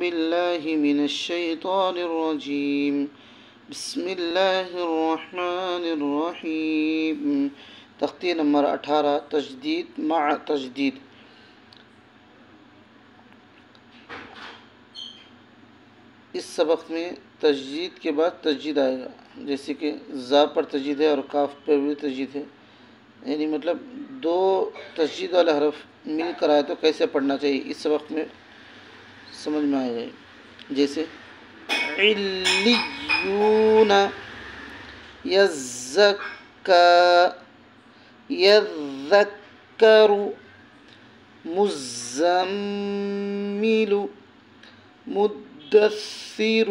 بالله من الشيطان الرجيم بسم الله الرحمن الرحیم۔ تختی نمبر 18 تجدید مع تجدید۔ اس سبق میں تجدید کے بعد تجدید آئے گا، جیسے کہ زا پر تجدید ہے اور کاف پر بھی تجدید ہے، یعنی مطلب دو تجدید والے حرف مل کر آئے تو کیسے پڑھنا چاہیے اس سبق میں سمجھ میں آئے گا۔ جیسے علیون، یزکا، یذکر، مزمل، مدثر،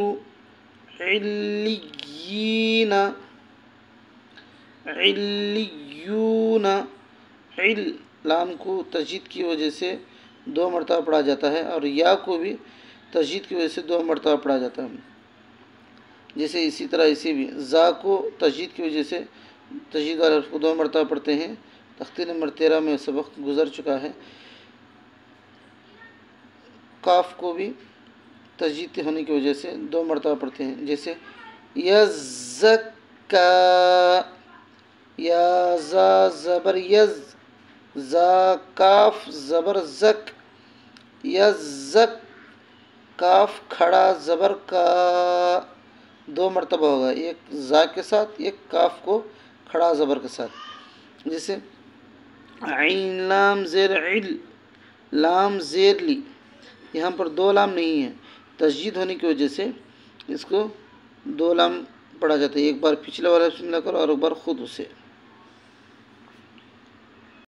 علیین، علیون۔ لام کو تجدید کی وجہ سے 2 مرتبہ پڑھا جاتا ہے اور یا کو بھی تجدید کی وجہ سے 2 مرتبہ پڑھا جاتا ہے۔ جیسے اسی طرح اسے بھی زا کو تجدید کی وجہ سے تجدید والے حرف کو 2 مرتبہ پڑھتے ہیں، تختی نمبر 13 میں سبق گزر چکا ہے۔ کاف کو بھی تجدید ہونے کی وجہ سے 2 مرتبہ پڑھتے ہیں، جیسے یزکا، یا زا زبر یز، زا کاف زبر زک، یزک، کاف کھڑا زبر کا، 2 مرتبہ ہوگا، ایک زا کے ساتھ ایک کاف کو کھڑا زبر کے ساتھ۔ جیسے عین لام زیر عل، لام زیر لی، یہاں پر 2 لام نہیں ہے، تجدید ہونے کی وجہ سے اس کو 2 لام پڑھا جاتا ہے، ایک بار پچھلے والا سے ملا کر اور ایک بار خود اسے۔